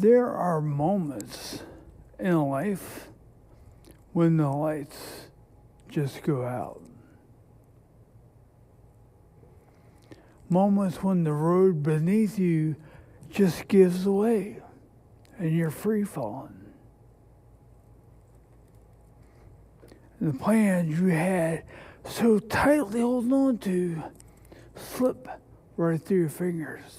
There are moments in life when the lights just go out. Moments when the road beneath you just gives way and you're free falling. The plans you had so tightly holding on to slip right through your fingers.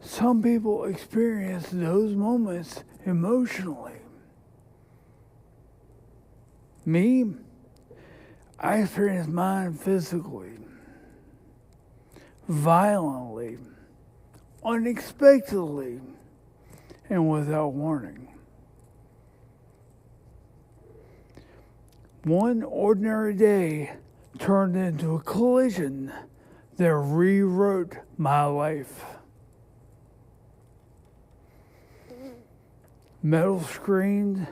Some people experience those moments emotionally. Me, I experience mine physically, violently, unexpectedly, and without warning. One ordinary day turned into a collision that rewrote my life. Metal screamed,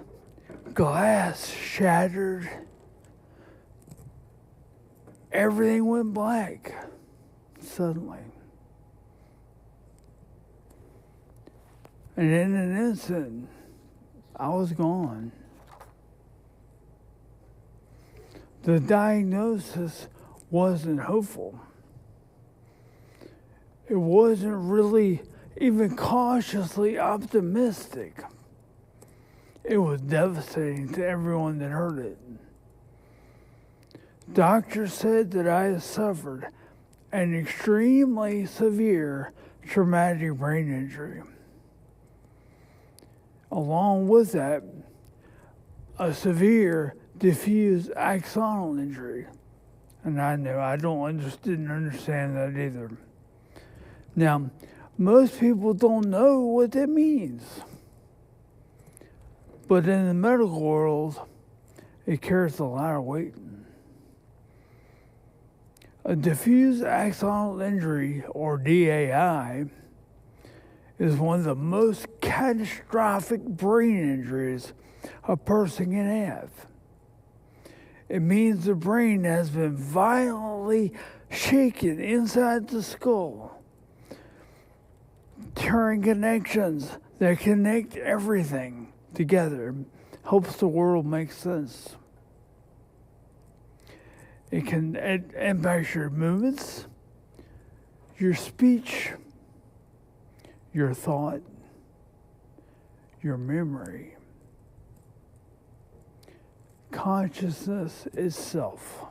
glass shattered, everything went black suddenly. And in an instant, I was gone. The diagnosis wasn't hopeful. It wasn't really even cautiously optimistic. It was devastating to everyone that heard it. Doctors said that I had suffered an extremely severe traumatic brain injury. Along with that, a severe diffuse axonal injury. And I know I didn't understand that either. Now, most people don't know what that means. But in the medical world, it carries a lot of weight. A diffuse axonal injury, or DAI, is one of the most catastrophic brain injuries a person can have. It means the brain has been violently shaken inside the skull, tearing connections that connect everything together, helps the world make sense. It can impact your movements, your speech, your thought, your memory, consciousness itself.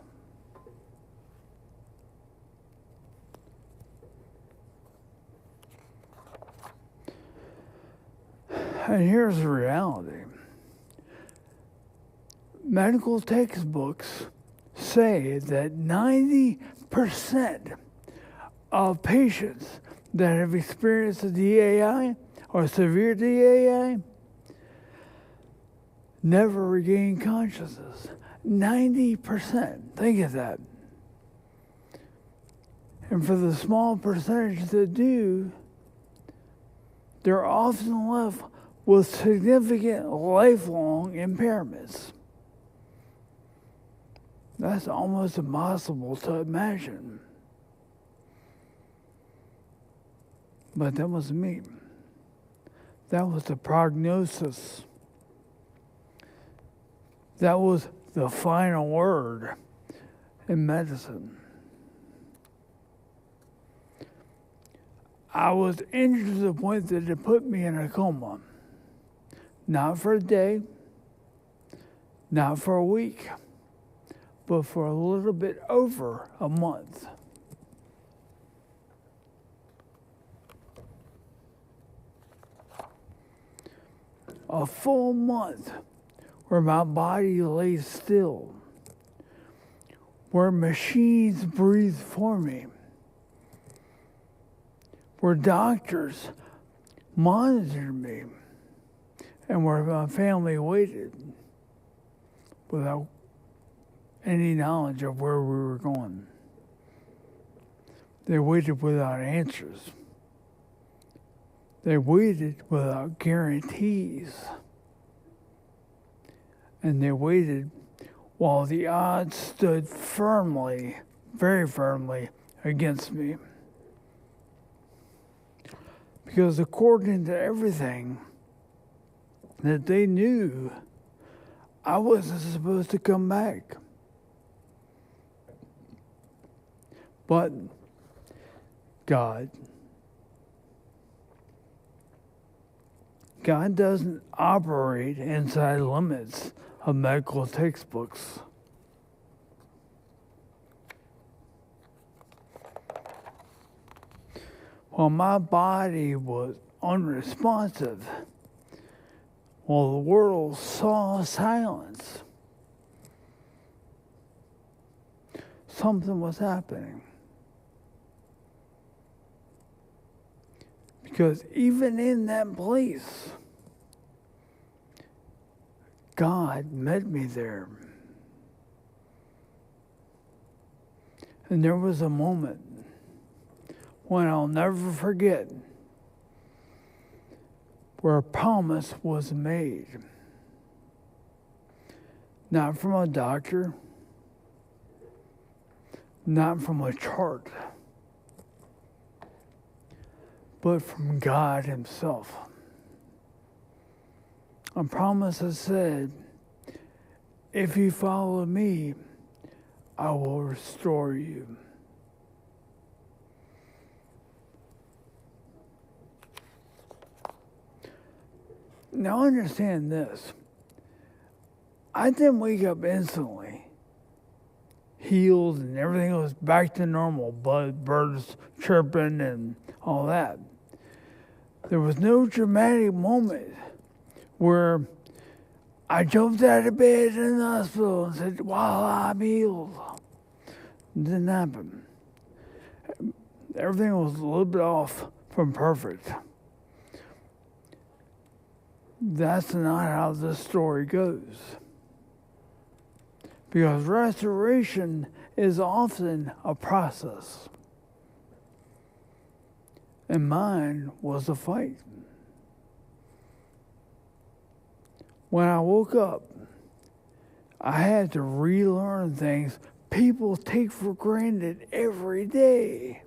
And here's the reality. Medical textbooks say that 90% of patients that have experienced a DAI or severe DAI never regain consciousness. 90%. Think of that. And for the small percentage that do, they're often left with significant lifelong impairments. That's almost impossible to imagine. But that was me. That was the prognosis. That was the final word in medicine. I was injured to the point that it put me in a coma. Not for a day, not for a week, but for a little bit over a month. A full month where my body lay still, where machines breathed for me, where doctors monitored me, and where my family waited without any knowledge of where we were going. They waited without answers. They waited without guarantees. And they waited while the odds stood firmly, very firmly, against me. Because according to everything that they knew, I wasn't supposed to come back. But God doesn't operate inside limits of medical textbooks. While my body was unresponsive, while the world saw silence, something was happening. Because even in that place, God met me there. And there was a moment when I'll never forget where a promise was made. Not from a doctor, not from a chart, but from God Himself. A promise that said, if you follow me, I will restore you. Now understand this. I didn't wake up instantly, healed, and everything was back to normal, birds chirping and all that. There was no dramatic moment where I jumped out of bed in the hospital and said, wow, I'm healed. It didn't happen. Everything was a little bit off from perfect. That's not how this story goes. Because restoration is often a process. And mine was a fight. When I woke up, I had to relearn things people take for granted every day.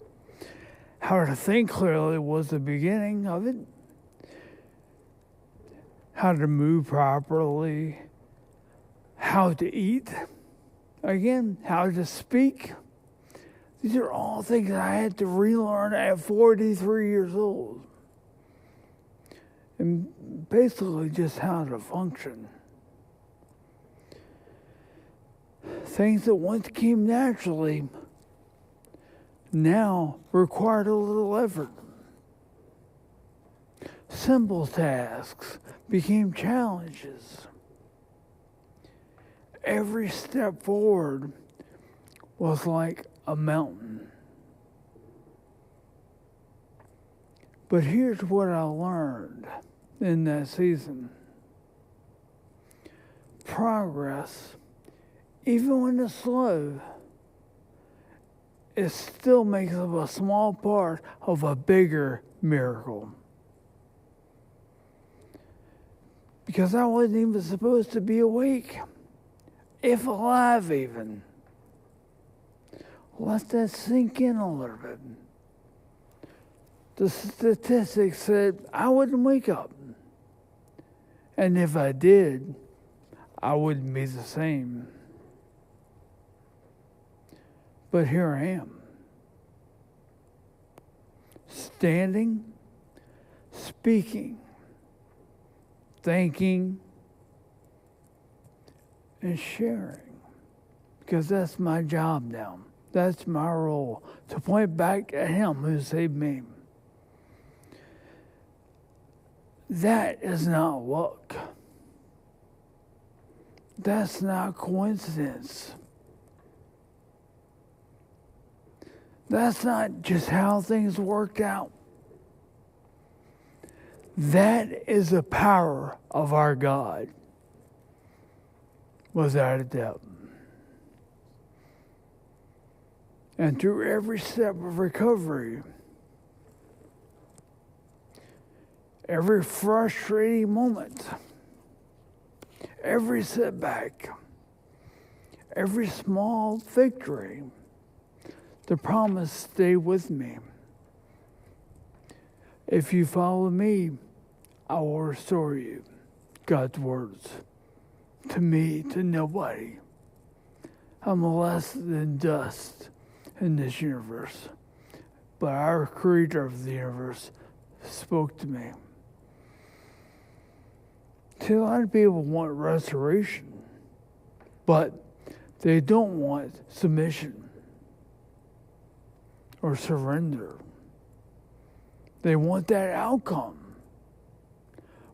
How to think clearly was the beginning of it. How to move properly, how to eat, again, how to speak. These are all things I had to relearn at 43 years old. And basically just how to function. Things that once came naturally now required a little effort. Simple tasks became challenges. Every step forward was like a mountain. But here's what I learned in that season. Progress, even when it's slow, it still makes up a small part of a bigger miracle. Because I wasn't even supposed to be awake, if alive even. Let that sink in a little bit. The statistics said I wouldn't wake up. And if I did, I wouldn't be the same. But here I am. Standing, speaking, thinking, and sharing. Because that's my job now. That's my role, to point back at Him who saved me. That is not luck. That's not coincidence. That's not just how things worked out. That is the power of our God, without a doubt. And through every step of recovery, every frustrating moment, every setback, every small victory, the promise stay with me. If you follow me, I will restore you. God's words. To me, to nobody. I'm less than dust in this universe. But our creator of the universe spoke to me. See, a lot of people want restoration, but they don't want submission or surrender. They want that outcome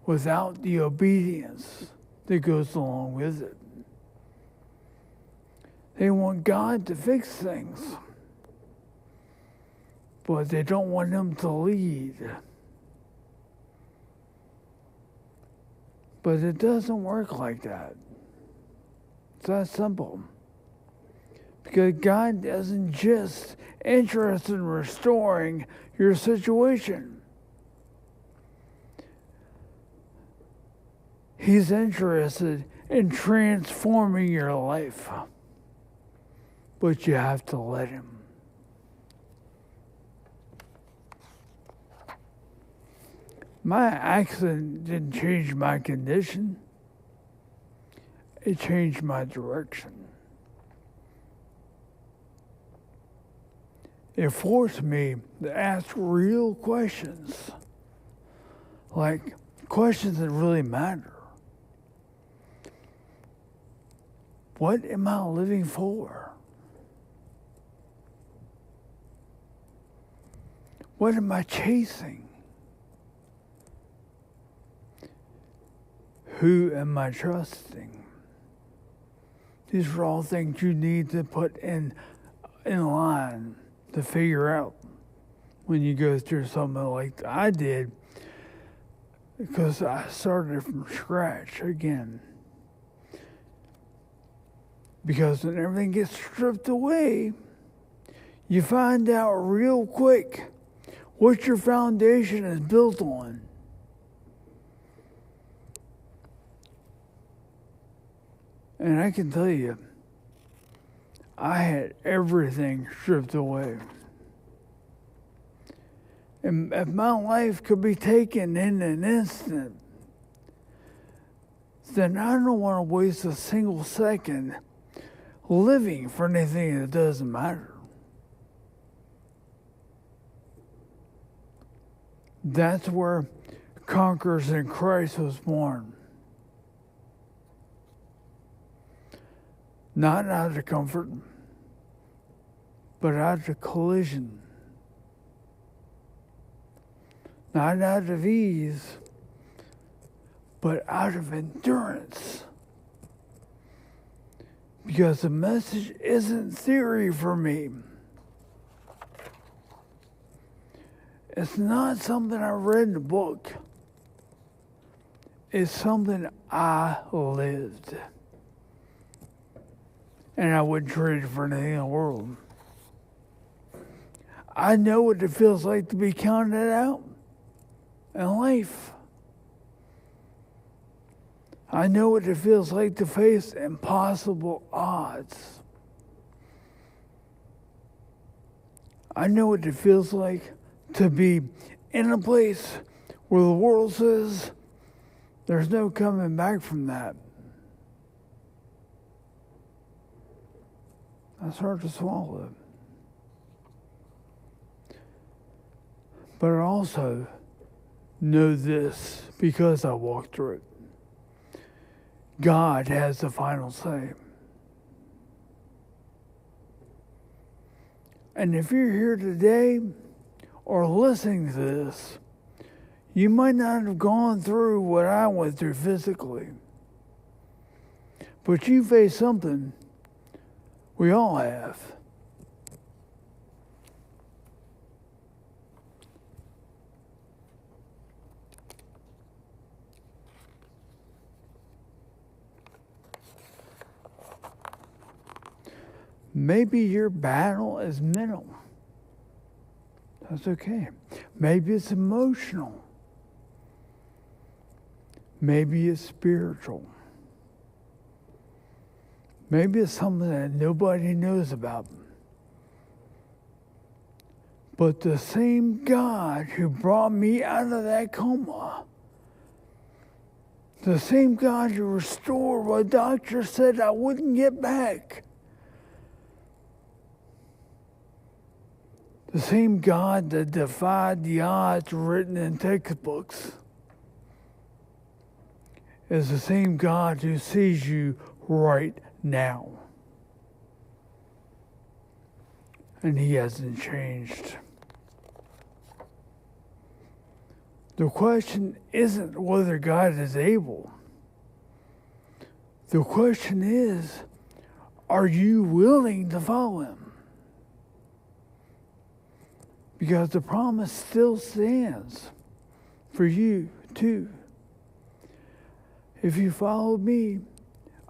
without the obedience that goes along with it. They want God to fix things, but they don't want Him to lead. But it doesn't work like that. It's that simple. Because God isn't just interested in restoring your situation. He's interested in transforming your life. But you have to let Him. My accident didn't change my condition. It changed my direction. It forced me to ask real questions, like questions that really matter. What am I living for? What am I chasing? Who am I trusting? These are all things you need to put in line to figure out when you go through something like I did, because I started from scratch again. Because when everything gets stripped away, you find out real quick what your foundation is built on. And I can tell you, I had everything stripped away. And if my life could be taken in an instant, then I don't want to waste a single second living for anything that doesn't matter. That's where Conquerors in Christ was born. Not out of comfort, but out of collision. Not out of ease, but out of endurance. Because the message isn't theory for me. It's not something I read in a book. It's something I lived. And I wouldn't trade it for anything in the world. I know what it feels like to be counted out in life. I know what it feels like to face impossible odds. I know what it feels like to be in a place where the world says there's no coming back from that. That's hard to swallow. But I also know this because I walked through it. God has the final say. And if you're here today or listening to this, you might not have gone through what I went through physically. But you face something we all have. Maybe your battle is mental. That's okay. Maybe it's emotional. Maybe it's spiritual. Maybe it's something that nobody knows about. But the same God who brought me out of that coma, the same God who restored what doctors said I wouldn't get back, the same God that defied the odds written in textbooks, is the same God who sees you right now. And he hasn't changed. The question isn't whether God is able. The question is, are you willing to follow him? Because the promise still stands for you too. If you follow me,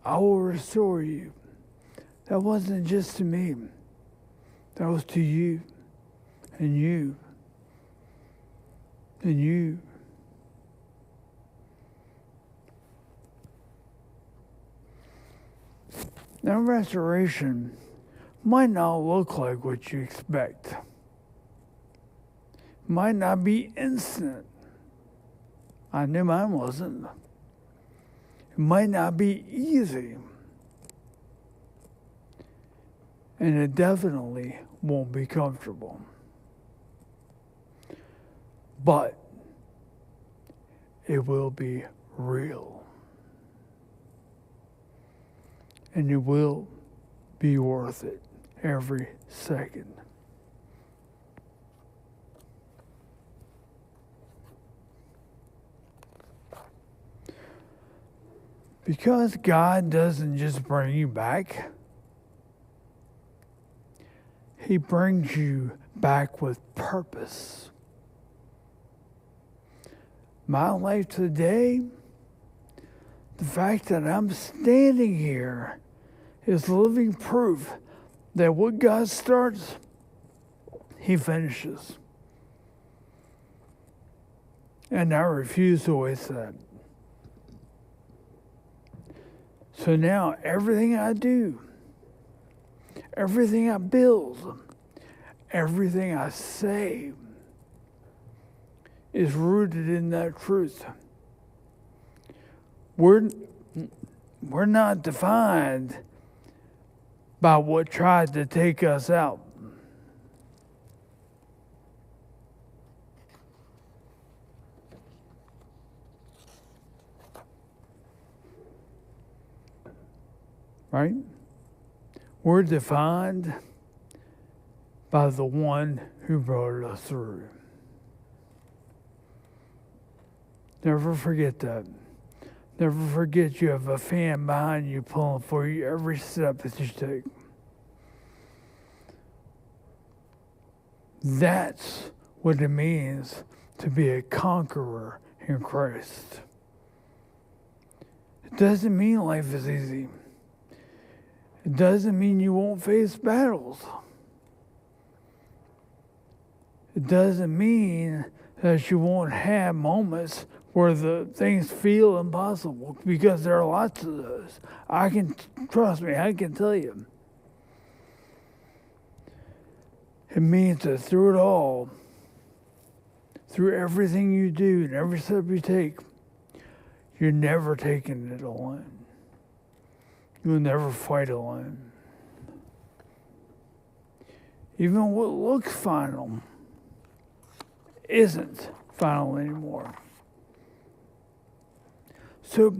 I will restore you. That wasn't just to me. That was to you, and you, and you. Now, restoration might not look like what you expect. Might not be instant. I knew mine wasn't. It might not be easy. And it definitely won't be comfortable. But it will be real. And it will be worth it every second. Because God doesn't just bring you back, he brings you back with purpose. My life today, the fact that I'm standing here is living proof that what God starts, he finishes. And I refuse to waste that. So now everything I do, everything I build, everything I say is rooted in that truth. We're not defined by what tried to take us out. Right? We're defined by the one who brought us through. Never forget that. Never forget you have a fan behind you pulling for you every step that you take. That's what it means to be a conqueror in Christ. It doesn't mean life is easy. It doesn't mean you won't face battles. It doesn't mean that you won't have moments where the things feel impossible, because there are lots of those. Trust me, I can tell you. It means that through it all, through everything you do and every step you take, you're never taking it alone. You'll never fight alone. Even what looks final isn't final anymore. So,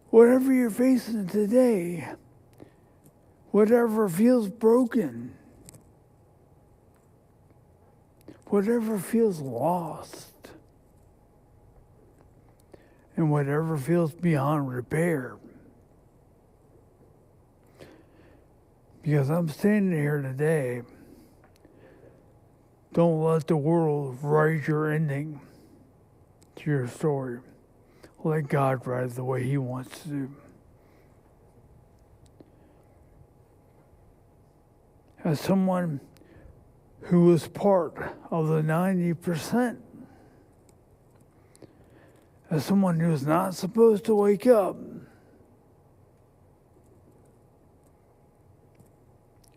whatever you're facing today, whatever feels broken, whatever feels lost, and whatever feels beyond repair, because I'm standing here today, don't let the world write your ending to your story. Let God write it the way he wants to do. As someone who was part of the 90%, as someone who's not supposed to wake up,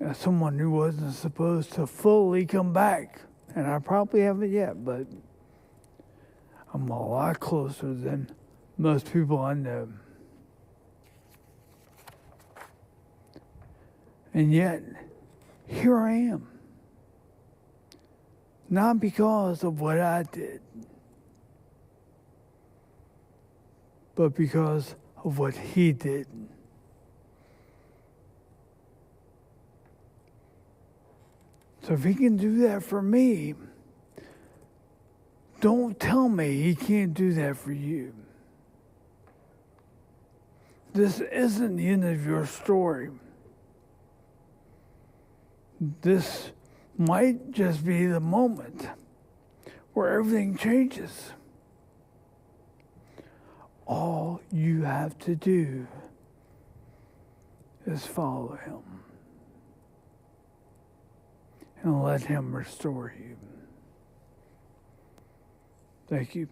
as someone who wasn't supposed to fully come back. And I probably haven't yet, but I'm a lot closer than most people I know. And yet, here I am. Not because of what I did, but because of what he did. So if he can do that for me, don't tell me he can't do that for you. This isn't the end of your story. This might just be the moment where everything changes. All you have to do is follow him and let him restore you. Thank you.